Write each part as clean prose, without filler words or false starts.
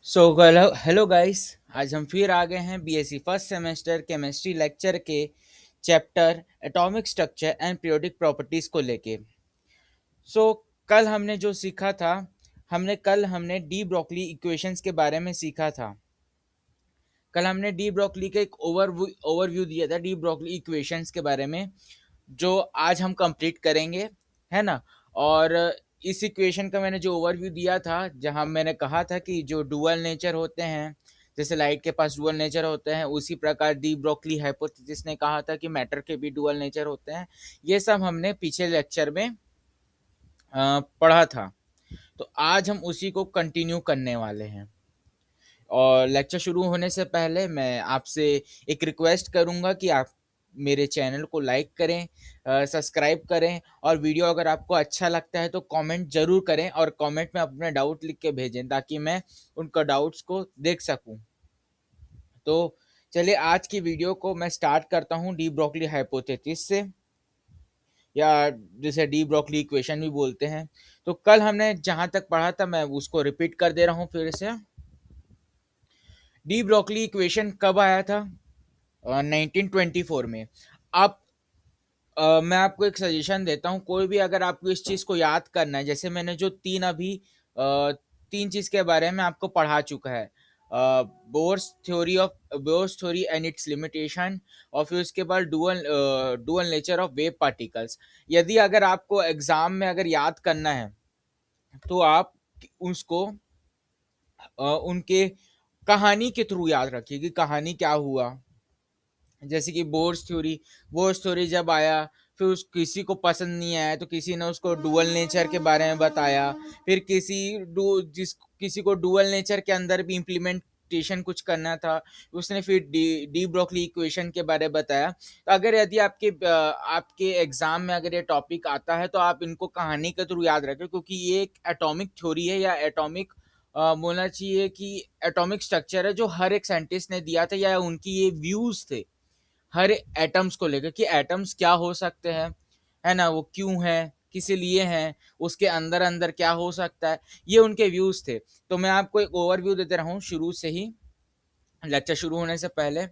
So hello hello guys. आज हम फिर आ गए हैं BSc first semester chemistry lecture के chapter atomic structure and periodic properties को लेके। सो कल हमने जो सीखा था, हमने डी ब्रोकली इक्वेशंस के बारे में सीखा था। कल हमने डी ब्रोकली का एक ओवरव्यू दिया था डी ब्रोकली इक्वेशंस के बारे में, जो आज हम कंप्लीट करेंगे, है ना। और इस इक्वेशन का मैंने जो ओवरव्यू दिया था, जहां मैंने कहा था कि जो डुअल नेचर होते हैं, जैसे लाइट के पास डुअल नेचर होते हैं, उसी प्रकार डी ब्रोकली हाइपोथेसिस ने कहा था कि मैटर के भी डुअल नेचर होते हैं। ये सब हमने पिछले लेक्चर में पढ़ा था। तो आज हम उसी को कंटिन्यू करने वाले हैं। और लेक्चर शुरू होने से पहले मैं आपसे एक रिक्वेस्ट करूंगा कि आप मेरे चैनल को लाइक करें, सब्सक्राइब करें, और वीडियो अगर आपको अच्छा लगता है तो कमेंट जरूर करें और कमेंट में अपने डाउट लिख के भेजें ताकि मैं उनका डाउट्स को देख सकूं। तो चलिए आज की वीडियो को मैं स्टार्ट करता हूं डी ब्रोकली हाइपोथेसिस से, या जिसे डी ब्रोकली इक्वेशन भी बोलते हैं। तो कल हमने जहां तक पढ़ा था मैं उसको रिपीट कर दे रहा हूं फिर से। डी ब्रोकली इक्वेशन कब आया था? 1924 में। आप मैं आपको एक सजेशन देता हूँ, कोई भी अगर आपको इस चीज को याद करना है, जैसे मैंने जो तीन चीज के बारे में आपको पढ़ा चुका है, bourse theory and it's limitation, और फिर उसके बाद dual nature of wave particles. यदि अगर आपको एग्जाम में अगर याद करना है तो आप उसको उनके कहानी के थ्रू याद रखिए कि कहानी क्या हुआ। जैसे कि बोर्स थ्योरी जब आया, फिर उस किसी को पसंद नहीं आया तो किसी ने उसको डुअल नेचर के बारे में बताया। फिर किसी को डुअल नेचर के अंदर भी इम्प्लीमेंटेशन कुछ करना था, उसने फिर डी ब्रोकली इक्वेशन के बारे में बताया। तो अगर यदि आपके एग्जाम में अगर ये टॉपिक आता है तो आप इनको कहानी के थ्रू याद रखें, क्योंकि ये एक एटॉमिक थ्योरी है, या एटॉमिक बोलना चाहिए कि एटॉमिक स्ट्रक्चर है, जो हर एक साइंटिस्ट ने दिया था, या उनकी ये व्यूज थे हर एटम्स को लेकर कि एटम्स क्या हो सकते हैं, है ना, वो क्यों है, किस लिए हैं, उसके अंदर अंदर क्या हो सकता है, ये उनके व्यूज थे। तो मैं आपको एक ओवरव्यू देते रहा हूँ शुरू से ही, लेक्चर शुरू होने से पहले।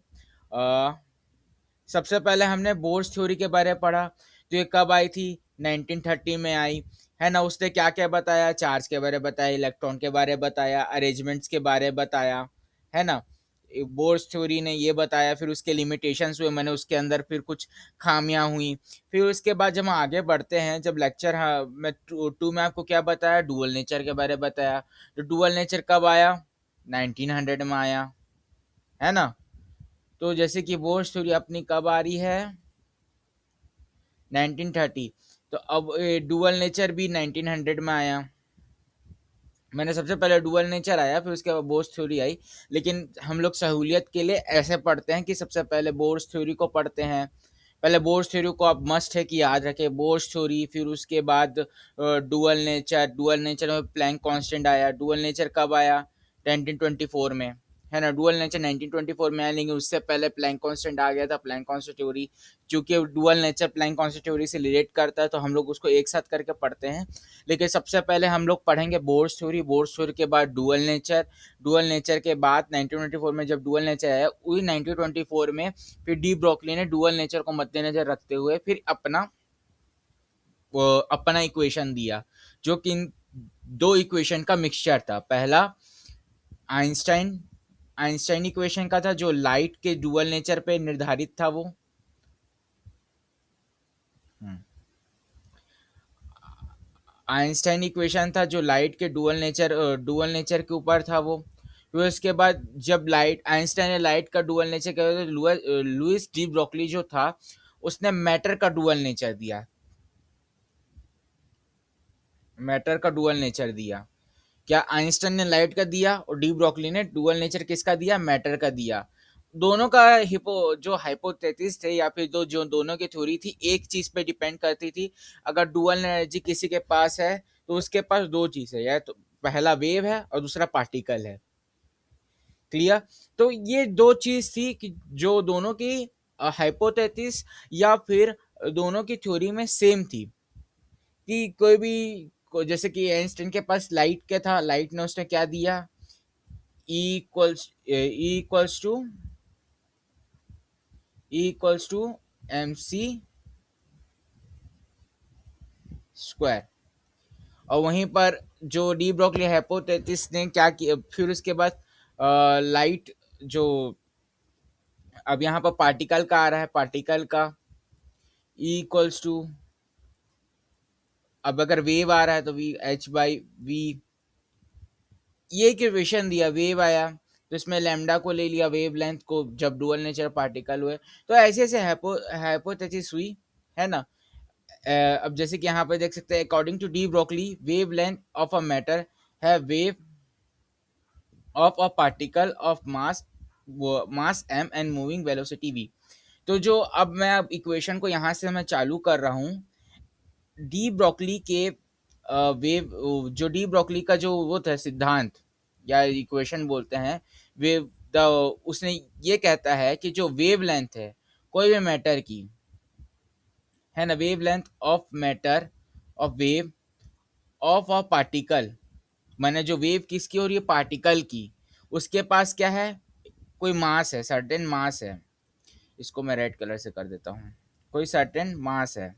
सबसे पहले हमने बोर्स थ्योरी के बारे में पढ़ा। तो ये कब आई थी? 1930 में आई, है ना। उसने क्या क्या बताया? चार्ज के बारे में बताया, इलेक्ट्रॉन के बारे में बताया, अरेंजमेंट्स के बारे में बताया, है ना। बोर्स थ्योरी ने ये बताया, फिर उसके लिमिटेशंस हुए, मैंने उसके अंदर फिर कुछ खामियां हुई। फिर उसके बाद जब हम आगे बढ़ते हैं, जब लेक्चर, हाँ, मैं टू में आपको क्या बताया? डुअल नेचर के बारे में बताया। तो डुअल नेचर कब आया? 1900 में आया, है ना। तो जैसे कि बोर्स थ्योरी अपनी कब आ रही है? 1930। तो अब डुअल नेचर भी 1900 में आया। मैंने सबसे पहले डुअल नेचर आया, फिर उसके बाद बोर्स थ्योरी आई। लेकिन हम लोग सहूलियत के लिए ऐसे पढ़ते हैं कि सबसे पहले बोर्स थ्योरी को पढ़ते हैं। पहले बोर्स थ्योरी को आप मस्ट है कि याद रखें, बोर्स थ्योरी, फिर उसके बाद डुअल नेचर में प्लैंक कांस्टेंट आया। डुअल नेचर कब आया? 1924 में, है ना। डुअल नेचर 1924 में आया, लेकिन उससे पहले प्लैंक कांस्टेंट आ गया था, प्लैंक कांस्टेंट थ्योरी। चूंकि dual nature Planck constant theory से रिलेट करता है तो हम लोग उसको एक साथ करके पढ़ते हैं। लेकिन सबसे पहले हम लोग पढ़ेंगे बोर्स थ्योरी, बोर्स थ्योरी के बाद डुअल नेचर के बाद 1924 में जब डुअल नेचर आया, उसी 1924 में फिर डी ब्रोकली ने डुअल नेचर को मद्देनजर रखते हुए फिर अपना इक्वेशन दिया, जो कि इन दो इक्वेशन का मिक्सचर था। पहला आइंस्टाइन आइंस्टाइन इक्वेशन का था, जो लाइट के डुअल नेचर पे निर्धारित था वो। आइंस्टाइन इक्वेशन था जो लाइट के डुअल नेचर के ऊपर था वो। फिर उसके बाद जब लाइट आइंस्टाइन ने लाइट का डुअल नेचर किया तो लुइस डी ब्रोकली जो था, उसने मैटर का डुअल नेचर दिया। मैटर का डुअल नेचर दिया। क्या आइंस्टाइन ने लाइट का दिया और डी ब्रोकली ने डुअल नेचर किसका दिया? मैटर का दिया। दोनों का जो हाइपोथेसिस थे, या फिर जो दोनों की थ्योरी थी, एक चीज पे डिपेंड करती थी। अगर डुअल एनर्जी किसी के पास है तो उसके पास दो चीज है, या तो पहला वेव है और दूसरा पार्टिकल है। क्लियर? तो ये दो चीज थी कि जो दोनों की हाइपोथेसिस या फिर दोनों की थ्योरी में सेम थी। कि जैसे कि आइंस्टाइन के पास लाइट क्या था, लाइट ने उसने क्या दिया? E equals to mc square. और वहीं पर जो डी ब्रोगली हाइपोथेसिस ने क्या किया, फिर उसके बाद लाइट जो, अब यहाँ पर पार्टिकल का आ रहा है, पार्टिकल का ई इक्वल्स टू, अब अगर वेव आ रहा है तो वी एच बाई वी, ये इक्वेशन दिया, वेव आया तो इसमें लैम्डा को ले लिया, वेव लेंथ को, जब डुअल नेचर पार्टिकल हुए। तो ऐसे ऐसे हाइपोथेसिस हुई, है ना। अब जैसे कि यहाँ पे देख सकते हैं, according to de Broglie wavelength of a matter है wave of a particle of mass M and moving velocity V. तो जो अब मैं अब इक्वेशन को यहाँ से मैं चालू कर रहा हूँ, डी ब्रोकली के वेव, जो डी ब्रोकली का जो वो था सिद्धांत या इक्वेशन बोलते हैं, वेव द, उसने ये कहता है कि जो वेव लेंथ है कोई भी मैटर की, है ना, wave length of matter of wave of a particle, माने जो वेव किसकी हो रही है, पार्टिकल की, उसके पास क्या है, कोई मास है, सर्टेन मास है। इसको मैं रेड कलर से कर देता हूँ, कोई सर्टेन मास है,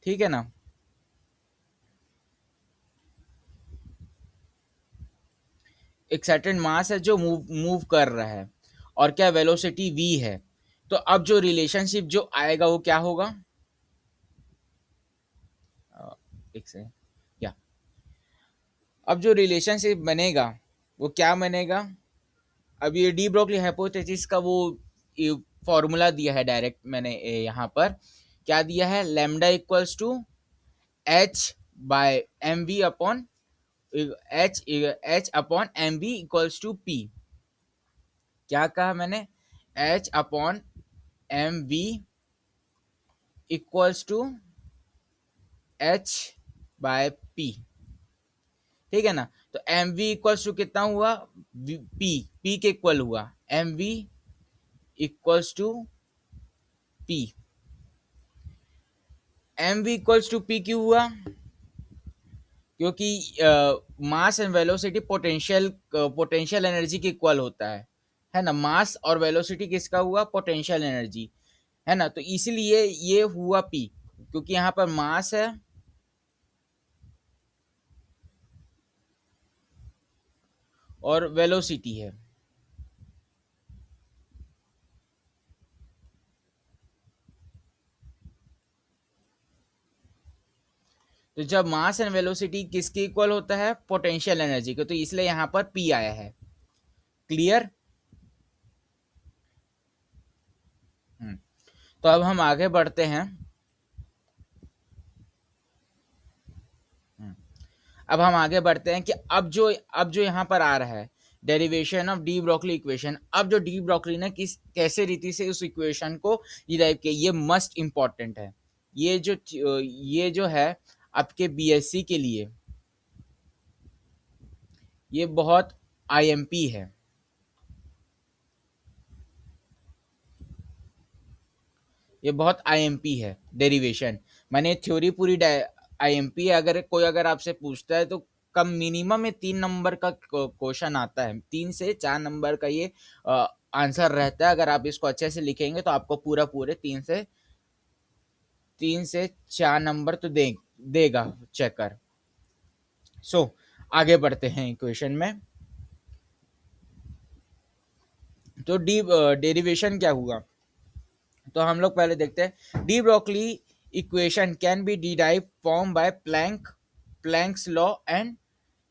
ठीक है ना। एक सर्टेन मास है जो मूव मूव कर रहा है, और क्या वेलोसिटी v है। तो अब जो रिलेशनशिप जो आएगा वो क्या होगा, एक से क्या, अब जो रिलेशनशिप बनेगा वो क्या बनेगा, अब ये डी ब्रोगली हाइपोथेसिस का वो फॉर्मूला दिया है डायरेक्ट, मैंने यहाँ पर क्या दिया है, lambda equals to H by M V upon H upon M V equals to P. क्या कहा मैंने, H upon M V equals to H by P, ठीक है ना। तो एम वी इक्वल्स टू कितना हुआ, पी, पी के इक्वल हुआ, M V equals to P. M V equals to P क्यों हुआ, क्योंकि mass and velocity potential potential energy के इक्वल होता है ना। मास और वेलोसिटी किसका हुआ, पोटेंशियल एनर्जी, है ना। तो इसीलिए ये हुआ पी, क्योंकि यहाँ पर मास है और वेलोसिटी है। तो जब मास एंड वेलोसिटी किसके इक्वल होता है, पोटेंशियल एनर्जी के, तो इसलिए यहाँ पर पी आया है। क्लियर। तो अब हम आगे बढ़ते हैं। अब हम आगे बढ़ते हैं कि अब जो यहाँ पर आ रहा है derivation of D Broglie equation, अब जो डी ब्रोकली ने किस कैसे रीति से उस इक्वेशन को डिराइव किया, ये मस्ट इम्पॉर्टेंट है। ये जो है आपके बीएससी के लिए ये बहुत आईएमपी है, ये बहुत आईएमपी है डेरिवेशन। मैंने थ्योरी पूरी आईएमपी है। अगर आपसे पूछता है तो कम मिनिमम में 3 नंबर का क्वेश्चन आता है, 3 से 4 नंबर का ये आंसर रहता है। अगर आप इसको अच्छे से लिखेंगे तो आपको पूरे 3 से 4 नंबर तो देगा चेकर। सो आगे बढ़ते हैं इक्वेशन में। तो डी डेरिवेशन क्या हुआ, तो हम लोग पहले देखते हैं। D Broglie equation can be derive form by planks law and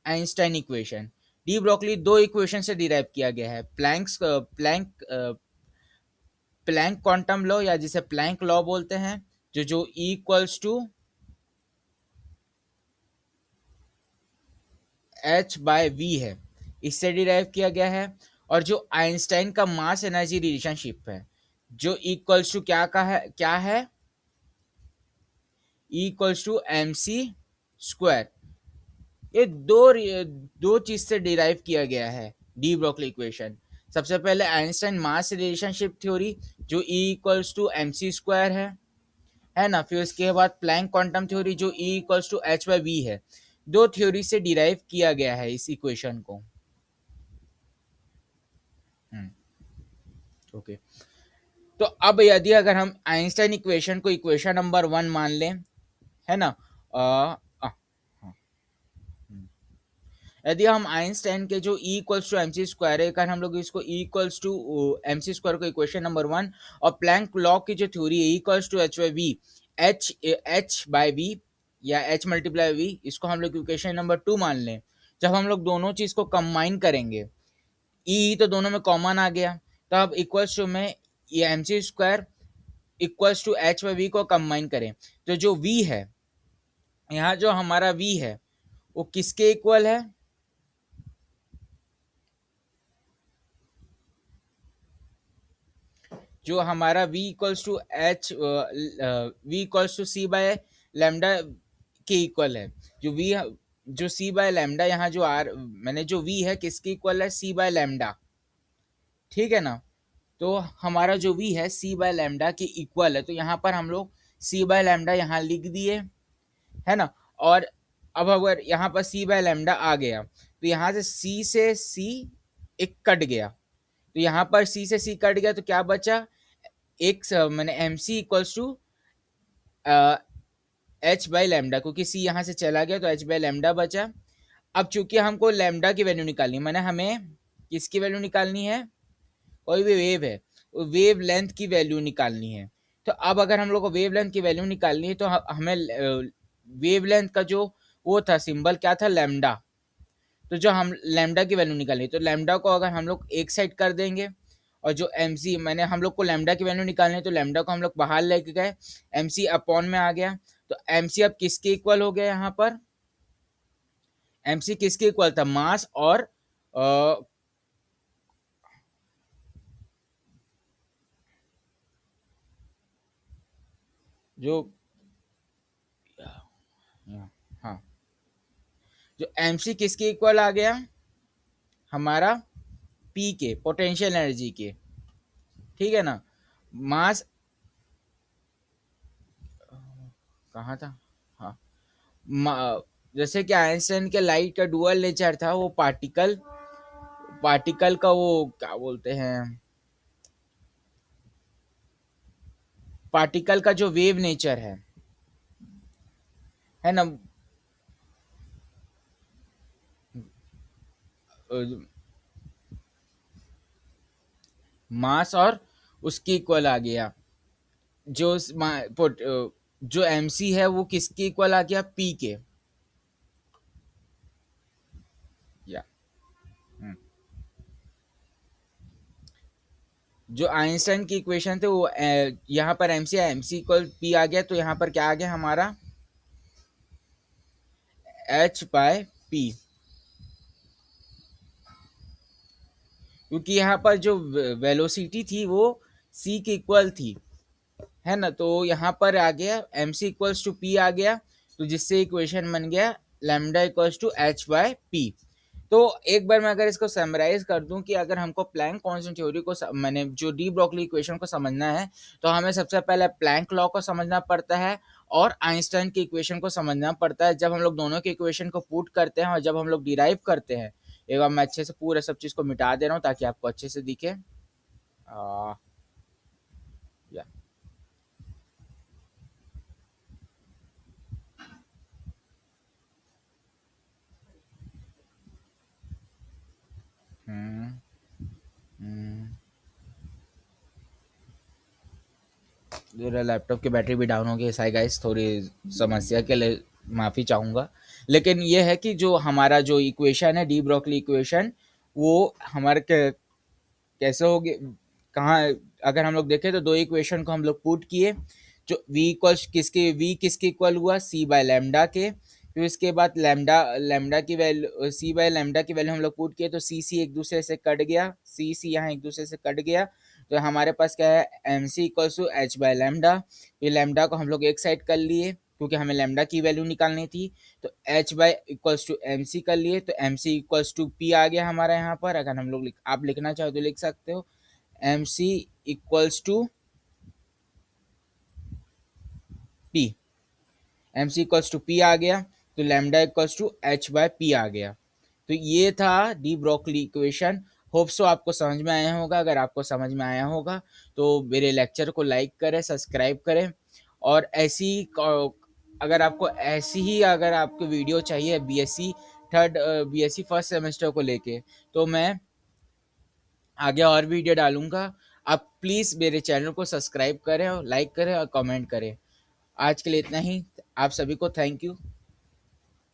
Einstein equation. D broccoli दो इक्वेशन से डिराइव किया गया है, प्लैंक क्वांटम लॉ या जिसे प्लैंक लॉ बोलते हैं, जो E equals to H by V है, इससे डिराइव किया गया है। और जो आइंस्टाइन का मास एनर्जी रिलेशनशिप है, जो इक्वल्स टू क्या है E equals to M C square. ये दो चीज से डिराइव किया गया है डी ब्रोकली इक्वेशन। सबसे पहले आइंस्टाइन मास रिलेशनशिप थ्योरी, जो E equals to M C square है ना। फिर उसके बाद प्लैंक क्वांटम थ्योरी, जो E equals to H by V है। दो थ्योरी से डिराइव किया गया है इस इक्वेशन को। ओके, तो अब यदि अगर हम आइंस्टाइन इक्वेशन को इक्वेशन नंबर 1 मान लें, है ना, हाँ, यदि हम आइंस्टाइन के जो E equals to M C square है, अगर हम लोग इसको E equals to M C square को इक्वेशन नंबर 1, और प्लैंक लॉ की जो थ्योरी है E equals to H by V, H by V या एच मल्टीप्लाई वी, इसको हम लोग इक्वेशन नंबर 2 मान लें। जब हम लोग दोनों चीज को कंबाइन करेंगे, E तो दोनों में कॉमन आ गया, तो अब इक्वल्स टू में ये M C square equals to H by V को कंबाइन करें, तो जो V है, यहाँ जो हमारा V है वो किसके इक्वल है? जो हमारा v equals to H, v equals to C by lambda के इक्वल है। जो v, जो सी बाय लैम्डा, यहाँ जो आर मैंने जो v है किसके इक्वल है? सी बाय लैम्डा, ठीक है ना। तो हमारा जो v है सी बाय लैम्डा के इक्वल है, तो यहाँ पर हम लोग सी बाय लैम्डा यहाँ लिख दिए, है ना। और अब अगर यहाँ पर सी बाय लैम्डा आ गया, तो यहाँ से सी से सी एक कट गया, तो यहाँ पर सी से सी कट गया, तो क्या बचा? एक मैंने M C equals to H by lambda, क्योंकि सी यहाँ से चला गया तो एच बाई लैम्डा बचा। अब चूंकि हमको लैम्डा की वैल्यू निकालनी है, मैंने हमें किसकी वैल्यू निकालनी है? कोई भी वेव है, वेव लेंथ की वैल्यू निकालनी है। तो अब अगर हम लोग को वेव लेंथ की वैल्यू निकालनी है, तो हमें वेव लेंथ का जो वो था सिंबल क्या था? लैम्डा। तो जो हम लैम्डा की वैल्यू निकाली, तो लैम्डा को अगर हम लोग एक साइड कर देंगे, और जो एम सी, मैंने हम लोग को लैम्डा की वैल्यू निकालनी है, तो लैम्डा को हम लोग बाहर लेके गए, एम सी अपॉन में आ गया। तो एम सी अब किसके इक्वल हो गया? यहाँ पर एम सी किसके इक्वल था? मास और जो, हाँ, जो एम सी किसके इक्वल आ गया? हमारा पी के, पोटेंशियल एनर्जी के, ठीक है ना। मास कहाँ था? हाँ, जैसे कि आइंस्टाइन के लाइट का डुअल नेचर था, वो पार्टिकल, पार्टिकल का वो क्या बोलते हैं, पार्टिकल का जो वेव नेचर है ना, मास और उसकी इक्वल आ गया। जो जो एमसी है वो किसके इक्वल आ गया? पी के, या जो आइंस्टाइन की इक्वेशन थे वो यहाँ पर एमसी इक्वल पी आ गया, तो यहाँ पर क्या आ गया हमारा? एच बाय पी, क्योंकि यहाँ पर जो वेलोसिटी थी वो सी के इक्वल थी, है ना। तो यहाँ पर आ गया M C equals to P आ गया, तो जिससे इक्वेशन बन गया lambda equals to H by P. तो एक बार मैं अगर इसको समराइज कर दूं कि अगर हमको प्लैंक कांस्टेंट थ्योरी को मैंने जो डी ब्रोगली इक्वेशन को समझना है, तो हमें सबसे पहले प्लैंक लॉ को समझना पड़ता है और आइंस्टाइन की इक्वेशन को समझना पड़ता है। जब हम लोग दोनों की इक्वेशन को पुट करते हैं और जब हम लोग डिराइव करते हैं, एक बार मैं अच्छे से पूरा सब चीज को मिटा दे रहा हूँ ताकि आपको अच्छे से दिखे। आ, या हम्म हम्म, मेरा लैपटॉप की बैटरी भी डाउन हो गई है गाइस, थोड़ी समस्या के लिए माफ़ी चाहूँगा। लेकिन ये है कि जो हमारा जो इक्वेशन है डी ब्रोकली इक्वेशन, वो हमारे कैसे हो गए, कहाँ, अगर हम लोग देखें तो दो इक्वेशन को हम लोग पुट किए, जो v इक्वल्स किसके, v किसके इक्वल हुआ? c बाय लैम्डा के। फिर इसके बाद लैम्डा, लैम्डा की वैल्यू, c बाय लैम्डा की वैल्यू हम लोग पुट किए, तो c एक दूसरे से कट गया, c यहाँ एक दूसरे से कट गया, तो हमारे पास क्या है? M C equals to H by lambda. फिर लैम्डा को हम लोग एक साइड कर लिए क्योंकि हमें लैम्डा की वैल्यू निकालनी थी, तो H by equals to M C कर लिए, तो M C equals to P आ गया हमारा यहाँ पर। अगर हम लोग आप लिखना चाहो तो लिख सकते हो M C equals to P, M C equals to P आ गया। तो lambda equals to H by P आ गया। तो ये था de Broglie equation. Hope so आपको समझ में आया होगा। अगर आपको समझ में आया होगा तो मेरे लेक्चर को लाइक करें, सब्सक्राइब करें। और अगर आपको ऐसी ही अगर आपको वीडियो चाहिए बीएससी फर्स्ट सेमेस्टर को लेके, तो मैं आगे और वीडियो डालूंगा। आप प्लीज़ मेरे चैनल को सब्सक्राइब करें और लाइक करें और कमेंट करें। आज के लिए इतना ही। आप सभी को थैंक यू।